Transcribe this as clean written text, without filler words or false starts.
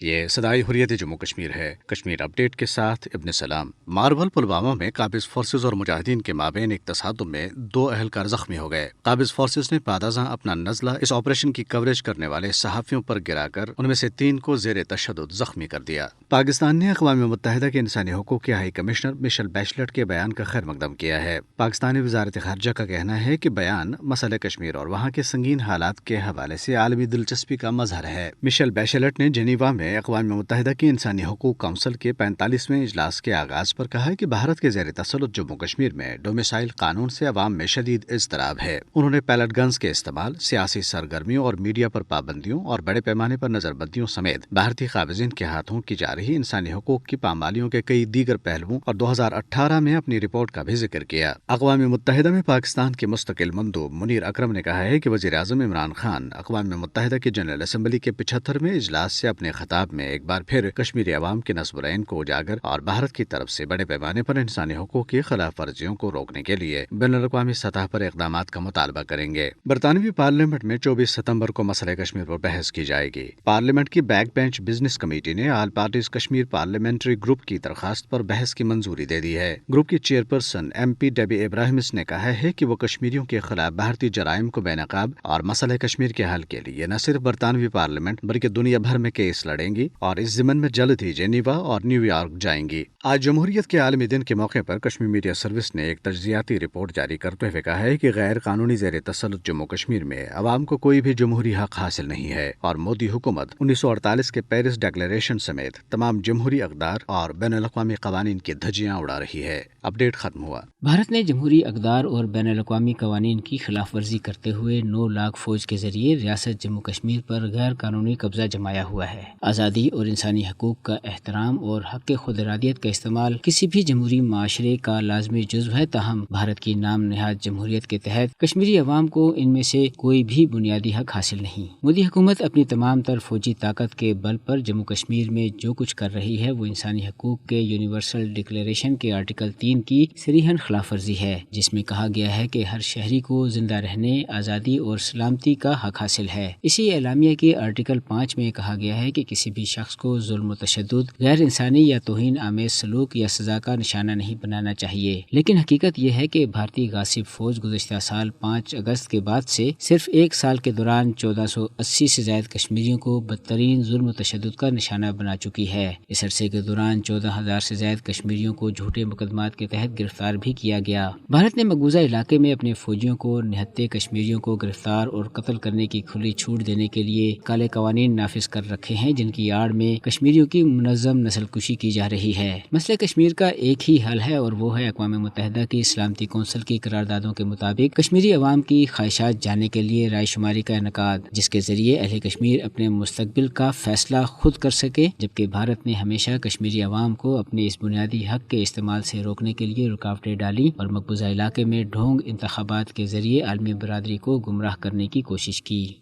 یہ صدائی حریت جموں کشمیر ہے۔ کشمیر اپ ڈیٹ کے ساتھ ابن سلام۔ ماربل پلوامہ میں قابض فورسز اور مجاہدین کے مابین ایک تصادم میں 2 اہلکار زخمی ہو گئے۔ قابض فورسز نے بعد ازاں اپنا نزلہ اس آپریشن کی کوریج کرنے والے صحافیوں پر گرا کر ان میں سے 3 کو زیر تشدد زخمی کر دیا۔ پاکستان نے اقوام متحدہ کے انسانی حقوق کے ہائی کمشنر مشیل بیچلٹ کے بیان کا خیر مقدم کیا ہے۔ پاکستانی وزارت خارجہ کا کہنا ہے کہ بیان مسئلہ کشمیر اور وہاں کے سنگین حالات کے حوالے سے عالمی دلچسپی کا مظہر ہے۔ مشیل بیچلٹ نے جنیوا میں اقوام متحدہ کی انسانی حقوق کونسل کے 45ویں اجلاس کے آغاز پر کہا کہ بھارت کے زیر تسلط جموں کشمیر میں ڈومیسائل قانون سے عوام میں شدید اضطراب ہے۔ انہوں نے پیلٹ گنز کے استعمال، سیاسی سرگرمیوں اور میڈیا پر پابندیوں اور بڑے پیمانے پر نظر بندیوں سمیت بھارتی قابضین کے ہاتھوں کی جا رہی انسانی حقوق کی پامالیوں کے کئی دیگر پہلوؤں اور 2018 میں اپنی رپورٹ کا بھی ذکر کیا۔ اقوام متحدہ میں پاکستان کے مستقل مندوب منیر اکرم نے کہا ہے کہ وزیر اعظم عمران خان اقوام متحدہ کی جنرل اسمبلی کے 75ویں اجلاس سے اپنے خطاب میں ایک بار پھر کشمیری عوام کے نصب العین کو اجاگر اور بھارت کی طرف سے بڑے پیمانے پر انسانی حقوق کی خلاف ورزیوں کو روکنے کے لیے بین الاقوامی سطح پر اقدامات کا مطالبہ کریں گے۔ برطانوی پارلیمنٹ میں 24 ستمبر کو مسئلہ کشمیر پر بحث کی جائے گی۔ پارلیمنٹ کی بیک بینچ بزنس کمیٹی نے all parties Kashmir parliamentary group کی درخواست پر بحث کی منظوری دے دی ہے۔ گروپ کی چیئرپرسن ایم پی ڈیبی ابراہیمس نے کہا ہے کہ وہ کشمیریوں کے خلاف بھارتی جرائم کو بے نقاب اور مسئلہ کشمیر کے حل کے لیے نہ صرف برطانوی پارلیمنٹ بلکہ دنیا بھر میں کیس لڑیں گی اور اس ضمن میں جلد ہی جنیوا اور نیو یارک جائیں گی۔ آج جمہوریت کے عالمی دن کے موقع پر کشمیر میڈیا سروس نے ایک تجزیاتی رپورٹ جاری کرتے ہوئے کہا ہے کہ غیر قانونی زیر تسلط جموں کشمیر میں عوام کو کوئی بھی جمہوری حق حاصل نہیں ہے اور مودی حکومت 1948 کے پیرس ڈکلیریشن سمیت تمام جمہوری اقدار اور بین الاقوامی قوانین کی دھجیاں اڑا رہی ہے۔ اپ ڈیٹ ختم ہوا۔ بھارت نے جمہوری اقدار اور بین الاقوامی قوانین کی خلاف ورزی کرتے ہوئے 9 لاکھ فوج کے ذریعے ریاست جموں کشمیر پر غیر قانونی قبضہ جمایا ہوا ہے۔ آزادی اور انسانی حقوق کا احترام اور حق خود ارادیت کا استعمال کسی بھی جمہوری معاشرے کا لازمی جزو ہے، تاہم بھارت کی نام نہاد جمہوریت کے تحت کشمیری عوام کو ان میں سے کوئی بھی بنیادی حق حاصل نہیں۔ مودی حکومت اپنی تمام تر فوجی طاقت کے بل پر جموں کشمیر میں جو کچھ کر رہی ہے وہ انسانی حقوق کے یونیورسل ڈکلیریشن کے آرٹیکل 3 کی صریحاً خلاف ورزی ہے، جس میں کہا گیا ہے کہ ہر شہری کو زندہ رہنے، آزادی اور سلامتی کا حق حاصل ہے۔ اسی اعلامیہ کے آرٹیکل 5 میں کہا گیا ہے کہ کسی بھی شخص کو ظلم و تشدد، غیر انسانی یا توہین آمیز سلوک یا سزا کا نشانہ نہیں بنانا چاہیے، لیکن حقیقت یہ ہے کہ بھارتی غاصب فوج گزشتہ سال 5 اگست کے بعد سے صرف ایک سال کے دوران 1480 سے زائد کشمیریوں کو بدترین ظلم و تشدد کا نشانہ بنا چکی ہے۔ اس عرصے کے دوران 14,000 سے زائد کشمیریوں کو جھوٹے مقدمات کے تحت گرفتار بھی کیا گیا۔ بھارت نے مقبوضہ علاقے میں اپنے فوجیوں کو نہتے کشمیریوں کو گرفتار اور قتل کرنے کی کھلی چھوٹ دینے کے لیے کالے قوانین نافذ کر رکھے ہیں، جن کی آڑ میں کشمیریوں کی منظم نسل کشی کی جا رہی ہے۔ مسئلہ کشمیر کا ایک ہی حل ہے اور وہ ہے اقوام متحدہ کی سلامتی کونسل کی قراردادوں کے مطابق کشمیری عوام کی خواہشات جاننے کے لیے رائے شماری کا انعقاد، جس کے ذریعے اہل کشمیر اپنے مستقبل کا فیصلہ خود کر سکے، جبکہ بھارت نے ہمیشہ کشمیری عوام کو اپنے اس بنیادی حق کے استعمال سے روکنے کے لیے رکاوٹیں ڈالی اور مقبوضہ علاقے میں ڈھونگ انتخابات کے ذریعے عالمی برادری کو گمراہ کرنے کی کوشش کی۔